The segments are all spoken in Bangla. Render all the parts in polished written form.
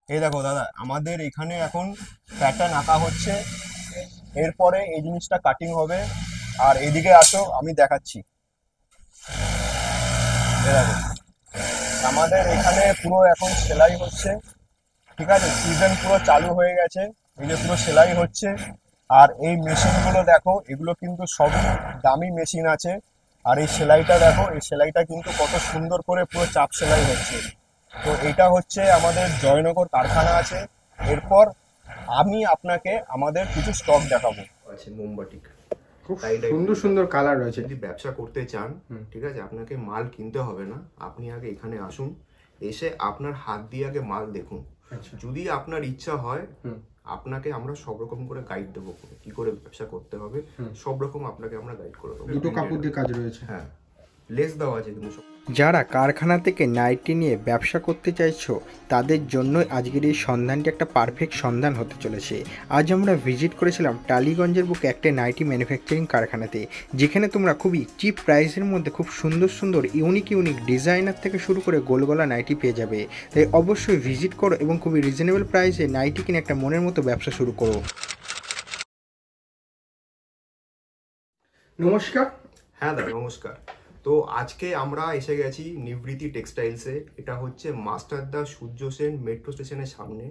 এই দেখো দাদা, আমাদের এখানে এখন প্যাটার্ন আঁকা হচ্ছে। এরপরে এই জিনিসটা কাটিং হবে। আর এদিকে আসো, আমি দেখাচ্ছি। এই দেখো, আমাদের এখানে পুরো এখন সেলাই হচ্ছে। ঠিক আছে, সিজন পুরো চালু হয়ে গেছে। এই যে পুরো সেলাই হচ্ছে। আর এই মেশিনগুলো দেখো, এগুলো কিন্তু সবই দামি মেশিন আছে। আর এই সেলাইটা দেখো, এই সেলাইটা কিন্তু কত সুন্দর করে পুরো চাপ সেলাই হচ্ছে। তো এটা হচ্ছে আমাদের জয়নগর কারখানা আছে। এরপর আমি আপনাকে আমাদের কিছু স্টক দেখাবো। আছে মোমবাতি, খুব টাই ডাই সুন্দর সুন্দর কালার রয়েছে। যদি ব্যবসা করতে চান, ঠিক আছে, আপনাকে মাল কিনতে হবে না। আপনি আগে এখানে আসুন, এসে আপনার হাত দিয়ে আগে মাল দেখুন। আচ্ছা। যদি আপনার ইচ্ছা হয়, হুম। আপনাকে আমরা সব রকম করে গাইড দেবো, কি করে ব্যবসা করতে হবে। সব রকম আপনাকে আমরা গাইড করে দেবো। দুটো কাপড় দিয়ে কাজ রয়েছে। হ্যাঁ, লেস দেওয়া আছে কিন্তু সব। যারা কারখানা থেকে নাইটি নিয়ে ব্যবসা করতে চাইছো তাদের জন্য আজকের এই সন্ধানটি একটা পারফেক্ট সন্ধান হতে চলেছে। আজ আমরা ভিজিট করেছিলাম টালিগঞ্জের বুকে একটা নাইটি ম্যানুফ্যাকচারিং কারখানাতে, যেখানে তোমরা খুবই চিপ প্রাইসের মধ্যে খুব সুন্দর সুন্দর ইউনিক ইউনিক ডিজাইনার থেকে শুরু করে গোলগলা নাইটি পেয়ে যাবে। তাই অবশ্যই ভিজিট করো এবং খুবই রিজনেবল প্রাইসে নাইটি কিনে একটা মনের মতো ব্যবসা শুরু করো। নমস্কার। হ্যাঁ দাদা, নমস্কার। তো আজকে আমরা এসে গেছি নিবৃত্তি টেক্সটাইলসে। এটা হচ্ছে মাস্টারদা সূর্য সেন মেট্রো স্টেশনের সামনে।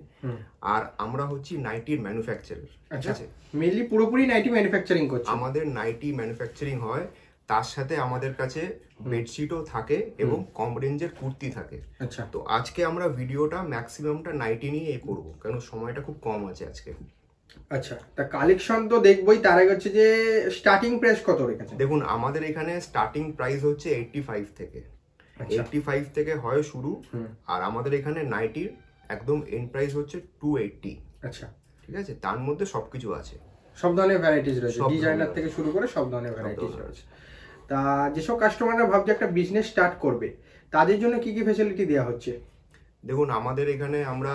আর আমরা হচ্ছি নাইটির ম্যানুফ্যাকচারার। ঠিক আছে, মেনলি পুরোপুরি নাইটি ম্যানুফ্যাকচারিং করছে। আমাদের নাইটি ম্যানুফ্যাকচারিং হয়, তার সাথে আমাদের কাছে বেডশিটও থাকে এবং কম রেঞ্জের কুর্তি থাকে। আচ্ছা। তো আজকে আমরা ভিডিওটা ম্যাক্সিমামটা নাইটি নিয়ে করবো, কারণ সময়টা খুব কম আছে আজকে। আচ্ছা, তা কালেকশন তো দেখবই, তার আগে হচ্ছে যে স্টার্টিং প্রাইস কত রেখেছে? দেখুন, আমাদের এখানে স্টার্টিং প্রাইস হচ্ছে 85 থেকে। 85 থেকে হয় শুরু। আর আমাদের এখানে নাইটির একদম এন্ড প্রাইস হচ্ছে 280। আচ্ছা। ঠিক আছে, তার মধ্যে সবকিছু আছে, সব ধরনের ভ্যারাইটিস রয়েছে, সব ডিজাইনার ধরনের থেকে শুরু করে সব ধরনের ভ্যারাইটিস ধরনের রয়েছে। তা যেসব কাস্টমাররা ভাবছে একটা বিজনেস স্টার্ট করবে, তাদের জন্য কি কি ফ্যাসিলিটি দেওয়া হচ্ছে? দেখুন, আমাদের এখানে আমরা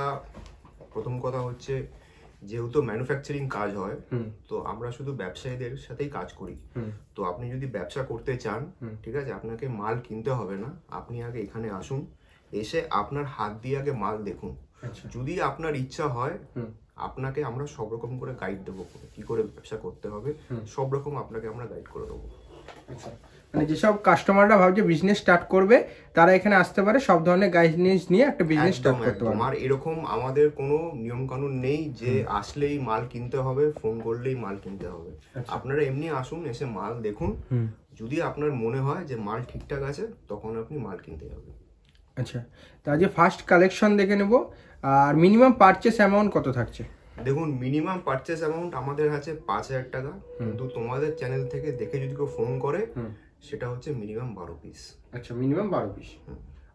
প্রথম কথা হচ্ছে, যেহেতু ম্যানুফ্যাকচারিং কাজ হয়, তো আমরা শুধু ব্যবসায়ীদের সাথেই কাজ করি। তো আপনি যদি ব্যবসা করতে চান, ঠিক আছে, আপনাকে মাল কিনতে হবে না। আপনি আগে এখানে আসুন, এসে আপনার হাত দিয়ে আগে মাল দেখুন। যদি আপনার ইচ্ছা হয়, আপনাকে আমরা সব রকম করে গাইড দেবো, কি করে ব্যবসা করতে হবে। সব রকম আপনাকে আমরা গাইড করে দেবো। আচ্ছা, মানে যেসব কাস্টমাররা ভাবছে বিজনেস স্টার্ট করবে, তারা এখানে আসতে পারে, সব ধরনের গাইডেন্স নিয়ে একটা বিজনেস স্টার্ট করতে পারে। আর এরকম আমাদের কোনো নিয়ম কানুন নেই যে আসলেই মাল কিনতে হবে, ফোন করলেই মাল কিনতে হবে। আপনারা এমনি আসুন, এসে মাল দেখুন। যদি আপনার মনে হয় যে মাল ঠিকঠাক আছে, তখন আপনি মাল কিনতে যাবেন। আচ্ছা, তা যে ফার্স্ট কালেকশন দেখে নেব। আর মিনিমাম পারচেস অ্যামাউন্ট কত থাকছে? দেখুন, মিনিমাম পারচেস অ্যামাউন্ট আমাদের আছে 5,000 টাকা। কিন্তু তোমাদের চ্যানেল থেকে দেখে যদি কেউ ফোন করে, সেটা হচ্ছে মিনিমাম 12 পিস। আচ্ছা, মিনিমাম 12 পিস।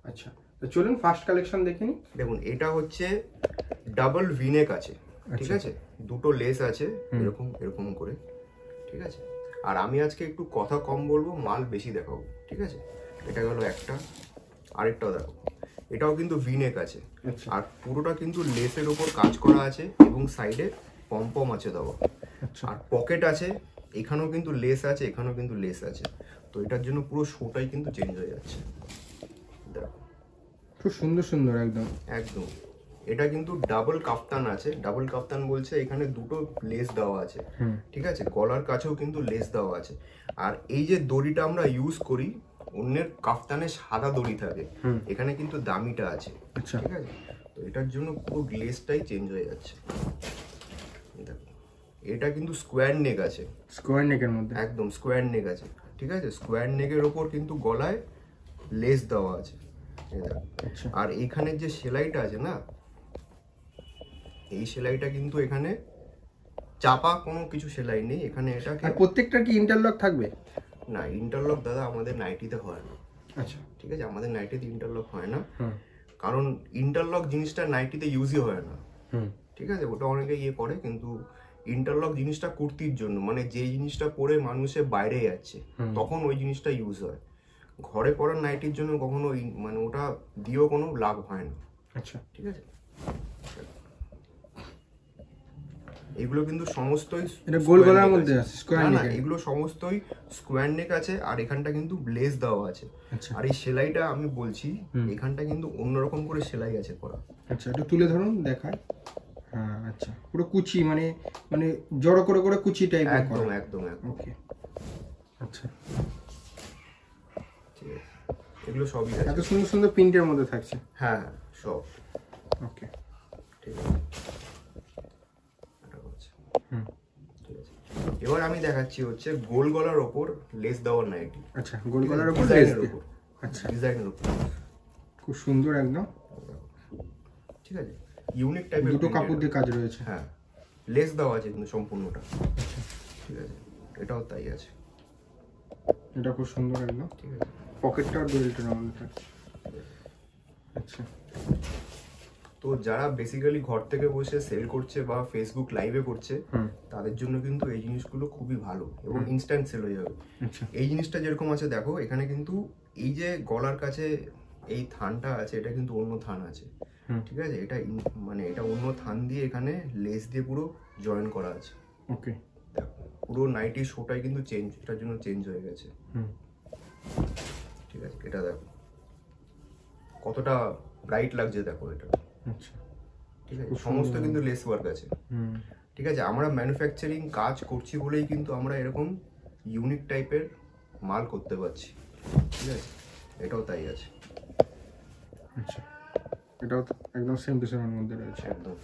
আচ্ছা, তো চলুন ফার্স্ট কালেকশন দেখে নিই। দেখুন, এটা হচ্ছে ডাবল ভিনেক আছে। ঠিক আছে, দুটো লেস আছে, এরকম এরকম করে। ঠিক আছে, আর আমি আজকে একটু কথা কম বলবো, মাল বেশি দেখাবো। ঠিক আছে, এটা গেল একটা। আরেকটাও দেখো, এটাও কিন্তু ভিনেক আছে। আর পুরোটা কিন্তু লেসের উপর কাজ করা আছে এবং সাইডে পম আছে দেওয়া। আর পকেট আছে, এখানেও কিন্তু লেস আছে, এখানেও কিন্তু লেস আছে। তো এটার জন্য পুরো শোটাই কিন্তু চেঞ্জ হয়ে যাচ্ছে। দেখো, খুব সুন্দর সুন্দর একদম। একদম। এটা কিন্তু ডাবল কাফতান আছে। ডাবল কাফতান বলছে এখানে দুটো লেস দেওয়া আছে। ঠিক আছে, গলার কাছেও কিন্তু লেস দেওয়া আছে। আর এই যে দড়িটা আমরা ইউজ করি, অন্যের কাফতানে সাদা দড়ি থাকে, এখানে কিন্তু দামিটা আছে। ঠিক আছে, তো এটার জন্য পুরো লেসটাই চেঞ্জ হয়ে যাচ্ছে। দেখো, এটা কিন্তু স্কোয়ার নেক আছে। স্কোয়ার নেকের মধ্যে একদম স্কোয়ার নেক আছে। ঠিক আছে, স্কোয়ার নেকের ওপর কিন্তু গলায় লেস দেওয়া আছে। আর এইখানে যে সেলাইটা আছে না, এই সেলাইটা কিন্তু এখানে চাপা কোনো কিছু সেলাই নেই এখানে। এটাকে প্রত্যেকটা কি ইন্টারলক থাকবে? না, ইন্টারলক দাদা আমাদের নাইটিতে হয় না। আচ্ছা, ঠিক আছে, আমাদের নাইটিতে ইন্টারলক হয় না, কারণ ইন্টারলক জিনিসটা নাইটিতে ইউজই হয় না। ঠিক আছে, ওটা অনেকে ইয়ে করে, কিন্তু ইন্টারলক জিনিসটা কুর্তির জন্য, মানে যে জিনিসটা পরে মানুষে বাইরে যাচ্ছে, তখন ওই জিনিসটা ইউজ হয়। ঘরে পরার নাইটির জন্য কখনো মানে ওটা দিয়েও কোনো লাভ হয় না। আচ্ছা, ঠিক আছে, এগুলো কিন্তু সমস্তই এটা গোল গলার মধ্যে আছে, স্কোয়ার না নেক। এগুলো সমস্তই স্কোয়ার নেক আছে, আর এখানটা কিন্তু লেস দেওয়া আছে। আচ্ছা আর এই সেলাইটা আমি বলছি, এখানটা কিন্তু অন্যরকম করে সেলাই আছে করা। আচ্ছা, একটু তুলে ধরুন দেখায়। হ্যাঁ আচ্ছা, পুরো কুচি মানে মানে জড়ো করে করে কুচি টাইপের একদম করা। একদম একদম। ওকে আচ্ছা, ঠিক আছে, এগুলো সবই এত আছে। সুন্দর সুন্দর প্রিন্টের মধ্যে থাকছে। হ্যাঁ হ্যাঁ সব ওকে ঠিক আছে। এটা হচ্ছে, ঠিক আছে। এবার আমি দেখাচ্ছি হচ্ছে গোল গলার ওপর লেস দেওয়ার নাইটি। আচ্ছা, গোল গলার উপর লেস ডিজাইনের দিয়ে। উপর, আচ্ছা, ডিজাইনের উপর, খুব সুন্দর একদম। ঠিক আছে, ইউনিক টাইপের দুটো কাপড় দিয়ে কাজ রয়েছে। হ্যাঁ, লেস দেওয়া আছে কিন্তু সম্পূর্ণটা। ঠিক আছে, এটাও তাই আছে। এটা খুব সুন্দর একদম। ঠিক আছে, পকেটটা আর বেল্টের মধ্যে থাকছে। আচ্ছা, তো যারা বেসিক্যালি ঘর থেকে বসে সেল করছে বা ফেসবুক লাইভে করছে, তাদের জন্য কিন্তু এই জিনিসগুলো খুবই ভালো এবং ইনস্ট্যান্ট সেল হয়ে যাবে। আচ্ছা, এই জিনিসটা যেরকম আছে দেখো, এখানে কিন্তু এই যে গলার কাছে এই থানটা আছে, এটা কিন্তু অন্য থান আছে। ঠিক আছে, এটা মানে এটা অন্য থান দিয়ে এখানে লেস দিয়ে পুরো জয়েন করা আছে। ওকে, দেখো পুরো নাইটির শোটাই কিন্তু চেঞ্জ, এটার জন্য চেঞ্জ হয়ে গেছে। ঠিক আছে, এটা দেখো কতটা ব্রাইট লাগছে, দেখো এটা। আচ্ছা, ঠিক আছে, সমস্ত কিন্তু লেস ওয়ার্ক আছে। ঠিক আছে, আমরা ম্যানুফ্যাকচারিং কাজ করছি বলেই কিন্তু আমরা এরকম ইউনিক টাইপের মাল করতে পারছি। ঠিক আছে, এটাও তাই আছে। আচ্ছা, এটাও তো একদম সেম টু সেমের মধ্যে রয়েছে। একদম।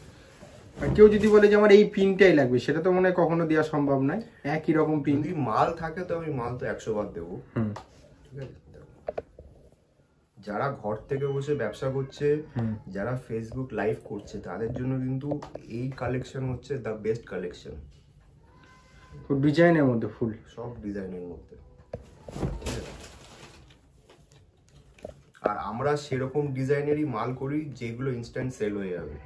আর কেউ যদি বলে যে আমার এই পিনটাই লাগবে, সেটা তো মনে হয় কখনো দেওয়া সম্ভব নয়, একই রকম পিন। যদি মাল থাকে তো আমি মাল তো 100 বার দেবো। ঠিক আছে, যারা ঘর থেকে বসে ব্যবসা করছে, যারা ফেসবুক লাইভ করছে, তাদের জন্য কিন্তু এই কালেকশন হচ্ছে দ্য বেস্ট কালেকশন। খুব ডিজাইনের মধ্যে ফুল, সব ডিজাইনের মধ্যে। ঠিক আছে, আর আমরা সেরকম ডিজাইনেরই মাল করি যেগুলো ইনস্ট্যান্ট সেল হয়ে যাবে।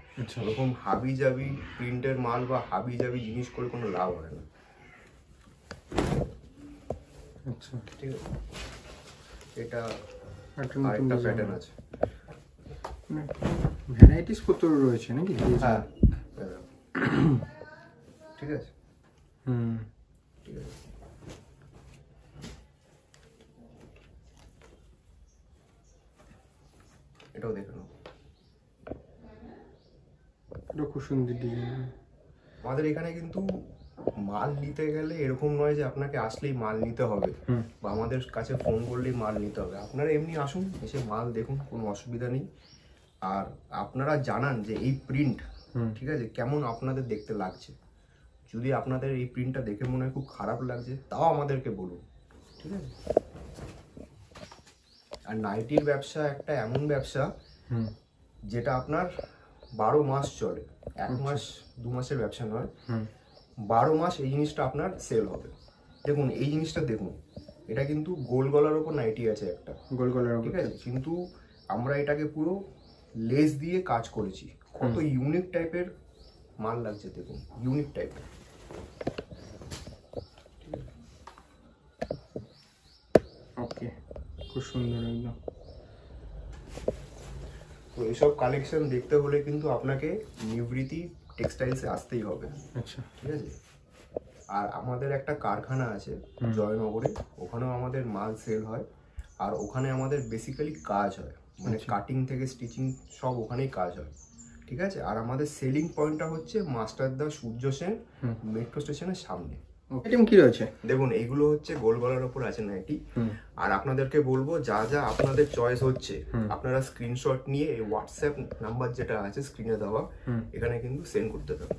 ওরকম হাবি জাবি প্রিন্টের মাল বা হাবি জাবি জিনিস করে কোনো লাভ হয় না। আচ্ছা, ঠিক আছে, এটা একটা আরেকটা নতুন প্যাটার্ন আছে। ভ্যারাইটিস কত রয়েছে নাকি? হ্যাঁ, ঠিক আছে, ঠিক আছে। এটাও দেখে নাও, এটা খুব সুন্দর ডিজাইন। আমাদের এখানে কিন্তু মাল নিতে গেলে এরকম নয় যে আপনাকে আসলেই মাল নিতে হবে বা আমাদের কাছে ফোন করলেই মাল নিতে হবে। আপনারা এমনি আসুন, এসে মাল দেখুন, কোনো অসুবিধা নেই। আর আপনারা জানান যে এই প্রিন্ট, ঠিক আছে, কেমন আপনাদের দেখতে লাগছে। যদি আপনাদের এই প্রিন্টটা দেখে মনে হয় খুব খারাপ লাগছে, তাও আমাদেরকে বলুন। ঠিক আছে, আর নাইটির ব্যবসা একটা এমন ব্যবসা যেটা আপনার 12 মাস চলে। 1 মাস 2 মাসের ব্যবসা নয়, 12 মাস এই জিনিসটা আপনার সেল হবে। দেখুন এই জিনিসটা দেখুন, এটা কিন্তু গোল গলার ওপর নাইটি আছে একটা, গোল গলার ওপর, ঠিক আছে, কিন্তু আমরা এটাকে পুরো লেস দিয়ে কাজ করেছি। কত ইউনিক টাইপের মাল লাগছে দেখুন, ইউনিক টাইপের। ওকে, খুব সুন্দর একদম। তো এইসব কালেকশন দেখতে হলে কিন্তু আপনাকে নিবৃত্তি টেক্সটাইলসে আসতেই হবে। আচ্ছা, ঠিক আছে, আর আমাদের একটা কারখানা আছে জয়নগরে, ওখানেও আমাদের মাল সেল হয়। আর ওখানে আমাদের বেসিক্যালি কাজ হয়, মানে কাটিং থেকে স্টিচিং সব ওখানেই কাজ হয়। ঠিক আছে, আর আমাদের সেলিং পয়েন্টটা হচ্ছে মাস্টারদা সূর্য সেন মেট্রো স্টেশনের সামনে। আইটেম কি রয়েছে? দেখুন এইগুলো হচ্ছে গোল গলার ওপর আছে নাইটি। আর আপনাদেরকে বলবো, যা যা আপনাদের চয়েস হচ্ছে আপনারা স্ক্রিনশট নিয়ে এই হোয়াটসঅ্যাপ নাম্বার যেটা আছে স্ক্রিনে দেওয়া, এখানে কিন্তু সেন্ড করতে পারেন।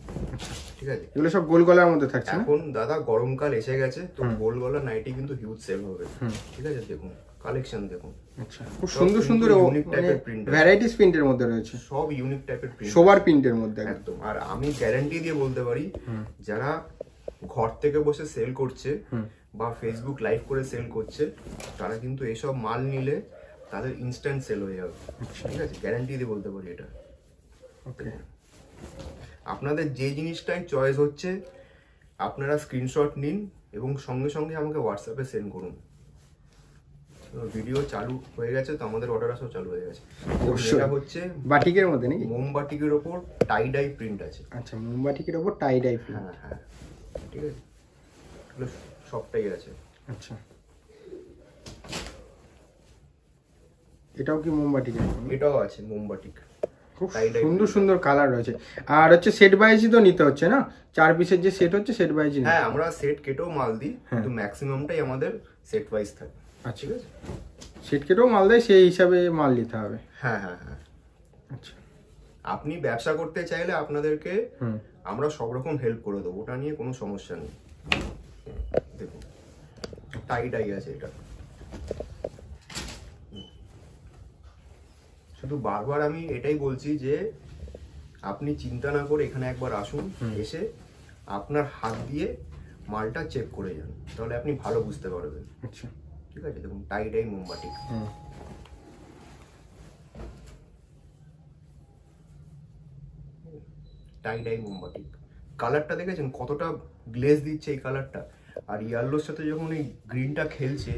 ঠিক আছে, এগুলো সব গোল গলার মধ্যে থাকছে। এখন দাদা গরমকাল এসে গেছে, তো গোল গলা নাইটি কিন্তু হিউজ সেল হবে। ঠিক আছে, দেখুন কালেকশন দেখুন। আচ্ছা, খুব সুন্দর সুন্দর ইউনিক টাইপের প্রিন্ট, ভ্যারাইটিস প্রিন্টের মধ্যে রয়েছে, সব ইউনিক টাইপের প্রিন্ট, সবার প্রিন্টের মধ্যে একদম। আর আমি গ্যারান্টি দিয়ে বলতে পারি, যারা ঘর থেকে বসে সেল করছে বা ফেসবুক লাইভ করে সেল করছে, তারা কিন্তু এইসব মাল নিলে তাদের ইনস্ট্যান্ট সেল হয়ে যাবে। ঠিক আছে, গ্যারান্টি দিয়ে বলতে পারি এটা। ওকে, আপনাদের যে জিনিসটাই চয়েস হচ্ছে আপনারা স্ক্রিনশট নিন এবং সঙ্গে সঙ্গে আমাকে হোয়াটসঅ্যাপে সেন্ড করুন। ভিডিও চালু হয়ে গেছে, তো আমাদের অর্ডার আসাও চালু হয়ে গেছে। অবশ্যই। এটা হচ্ছে বাটিকের মধ্যে নাকি? মোমবাটিকের ওপর টাই ডাই প্রিন্ট আছে। আচ্ছা, মোমবাটিকের ওপর টাই ডাই প্রিন্ট। হ্যাঁ হ্যাঁ, ঠিক আছে, এগুলো সবটাই আছে। আচ্ছা, এটাও কি মোমবাটিকের? এটাও আছে মোমবাটিক, খুব tie-dye সুন্দর সুন্দর কালার রয়েছে। আর হচ্ছে সেট ওয়াইজই তো নিতে হচ্ছে না, 4 পিসের যে সেট হচ্ছে সেট ওয়াইজই। হ্যাঁ, আমরা সেট কেটেও মাল দিই, কিন্তু ম্যাক্সিমামটাই আমাদের সেট ওয়াইজ থাকে। আচ্ছা, ঠিক আছে, সেট কেটেও মাল দেয়, সেই হিসাবে মাল নিতে হবে। হ্যাঁ হ্যাঁ হ্যাঁ। আচ্ছা, আপনি ব্যবসা করতে চাইলে আপনাদেরকে হুম, আমরা সব রকম হেল্প করে দেবো, ওটা নিয়ে কোনো সমস্যা নেই। দেখুন টাই ডাই আছে এটা। শুধু বারবার আমি এটাই বলছি যে আপনি চিন্তা না করে এখানে একবার আসুন, এসে আপনার হাত দিয়ে মালটা চেক করে যান, তাহলে আপনি ভালো বুঝতে পারবেন। আচ্ছা, ঠিক আছে, দেখুন টাই ডাই মোমবাতি, হুম, টাই ডাই মোমবাতি। কালারটা দেখেছেন কতটা গ্লেজ দিচ্ছে এই কালারটা, আর ইয়ালোর সাথে যখন এই গ্রিনটা খেলছে,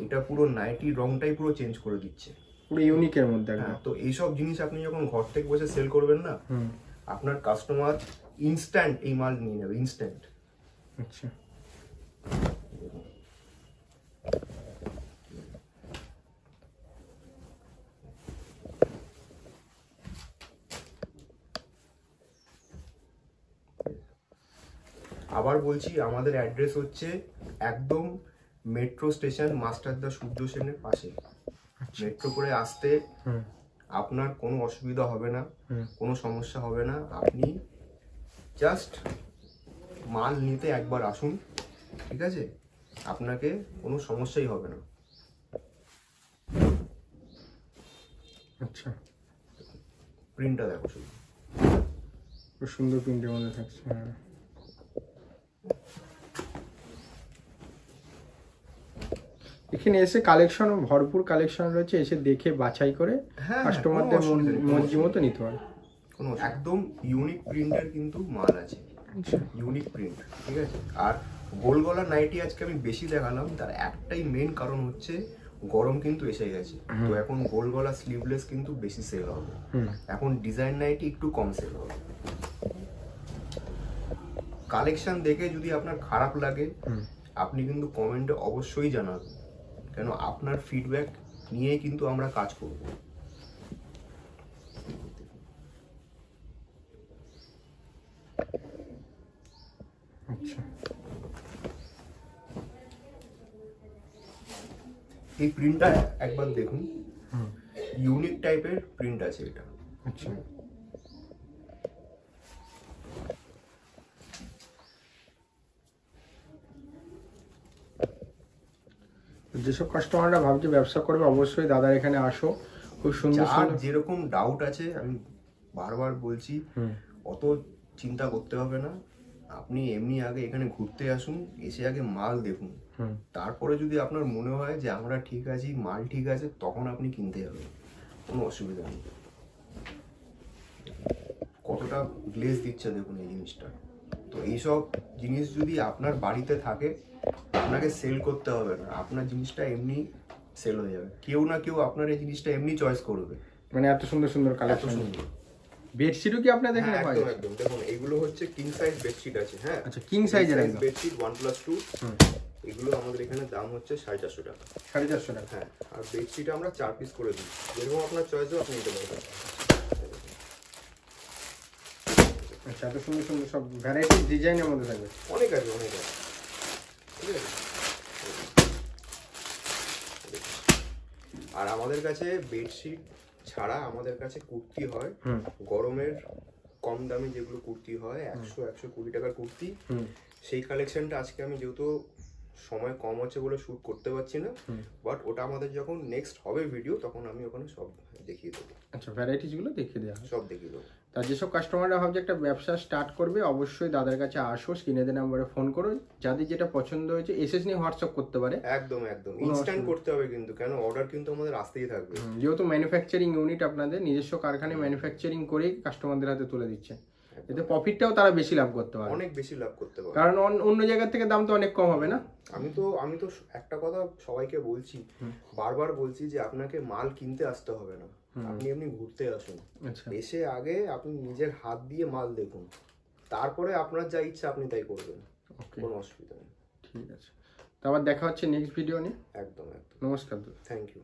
এটা পুরো নাইটি রংটাই পুরো চেঞ্জ করে দিচ্ছে, পুরো ইউনিকের মধ্যে একদম। হ্যাঁ, তো এইসব জিনিস আপনি যখন ঘর থেকে বসে সেল করবেন না, আপনার কাস্টমার ইনস্ট্যান্ট এই মাল নিয়ে যাবে, ইনস্ট্যান্ট। আচ্ছা, আবার বলছি, আমাদের অ্যাড্রেস হচ্ছে একদম মেট্রো স্টেশন মাস্টারদা সূর্য সেনের পাশে। মেট্রো করে আসতে আপনার কোনো অসুবিধা হবে না, কোনো সমস্যা হবে না। আপনি জাস্ট মাল নিতে একবার আসুন, ঠিক আছে, আপনাকে কোনো সমস্যাই হবে না। আচ্ছা, প্রিন্টটা দেখো শুধু, খুব সুন্দর প্রিন্টের মধ্যে থাকছে। হ্যাঁ, এখানে এসে কালেকশন, ভরপুর কালেকশন রয়েছে, এসে দেখে বাছাই করে কাস্টমারদের মর্জি মতো নিতে পারে। কোনো একদম ইউনিক প্রিন্টের কিন্তু মাল আছে, ইউনিক প্রিন্ট, ঠিক আছে। আর গোল গলা নাইটি আজকে আমি বেশি দেখালাম, তার একটাই মেন কারণ হচ্ছে গরম কিন্তু এসে গেছে, তো এখন গোল গলা স্লিভলেস কিন্তু বেশি সেল হবে, এখন ডিজাইন নাইটি একটু কম সেল হবে। কালেকশন দেখে যদি আপনার খারাপ লাগে, আপনি কিন্তু কমেন্টে অবশ্যই জানাবেন, কেন আপনার ফিডব্যাক নিয়েই কিন্তু আমরা কাজ করব। আচ্ছা, এই প্রিন্টটা একবার দেখুন, ইউনিক টাইপের প্রিন্ট আছে এটা। আচ্ছা, যেসব কাস্টমাররা ভাবছে ব্যবসা করবে, অবশ্যই দাদার এখানে আসো, খুব সুন্দর যার যেরকম ডাউট আছে, আমি বারবার বলছি, অত চিন্তা করতে হবে না। আপনি এমনি আগে এখানে ঘুরতে আসুন, এসে আগে মাল দেখুন, তারপরে যদি আপনার মনে হয় যে আমরা ঠিক আছি, মাল ঠিক আছে, তখন আপনি কিনতে যাবেন, কোনো অসুবিধা নেই। কতটা গ্লেজ দিচ্ছে দেখুন এই জিনিসটা। তো এইসব জিনিস যদি আপনার বাড়িতে থাকে, আপনাকে সেল করতে হবে না, আপনার জিনিসটা এমনি সেল হয়ে যাবে, কেউ না কেউ আপনার এই জিনিসটা এমনি চয়েস করবে। মানে এত সুন্দর সুন্দর এত কালেকশন। সুন্দর বেডশিটও কি আপনাদের এখানে পাওয়া যায়? একদম দেখুন, এইগুলো হচ্ছে কিং সাইজ বেডশিট আছে। হ্যাঁ, আচ্ছা, কিং সাইজের একদম বেডশিট 1+2, এগুলো আমাদের এখানে দাম হচ্ছে 450 টাকা। 450 টাকা। হ্যাঁ, আর বেডশিট আমরা 4 পিস করে দিই, যেরকম আপনার চয়েস হবে আপনি নিতে পারবেন। আচ্ছা, এত সুন্দর সুন্দর সব ভ্যারাইটি ডিজাইনের মধ্যে থাকবে। অনেক আছে, অনেক আছে, ঠিক আছে। আর আমাদের কাছে বেডশিট ছাড়া আমাদের কাছে কুর্তি হয়, গরমের কম দামে যেগুলো কুর্তি হয়, 100-120 টাকার কুর্তি, সেই কালেকশনটা আজকে আমি যেহেতু সময় কম আছে বলে শ্যুট করতে পারছি না, বাট ওটা আমাদের যখন নেক্সট হবে ভিডিও, তখন আমি ওখানে সব দেখিয়ে দেবো। আচ্ছা, ভ্যারাইটিসগুলো দেখিয়ে দেওয়া হয়, সব দেখিয়ে দেবো। তা যেসব কাস্টমাররা ভাবছে একটা ব্যবসা স্টার্ট করবে, অবশ্যই দাদার কাছে আসো, স্ক্রিনে দেওয়া নাম্বারে ফোন করো, যাদের যেটা পছন্দ হয়েছে এসএস নিয়ে হোয়াটসঅ্যাপ করতে পারে। একদম একদম ইনস্ট্যান্ট করতে হবে কিন্তু, কেন অর্ডার কিন্তু আমাদের আসতেই থাকবে। যেহেতু ম্যানুফ্যাকচারিং ইউনিট আপনাদের নিজস্ব কারখানায় ম্যানুফ্যাকচারিং করেই কাস্টমারদের হাতে তুলে দিচ্ছে, এতে প্রফিটটাও তারা বেশি লাভ করতে পারে, অনেক বেশি লাভ করতে পারে। কারণ অন্য জায়গা থেকে দাম তো অনেক কম হবে না। আমি তো একটা কথা সবাইকে বলছি, বারবার বলছি যে আপনাকে মাল কিনতে আসতে হবে না, আপনি এমনি ঘুরতে আসুন। আচ্ছা, এসে আগে আপনি নিজের হাত দিয়ে মাল দেখুন, তারপরে আপনার যা ইচ্ছা আপনি তাই করবেন, ওকে, কোনো অসুবিধা নেই। ঠিক আছে। তো আবার দেখা হচ্ছে নেক্সট ভিডিও নিয়ে। একদম একদম। নমস্কার। Thank you.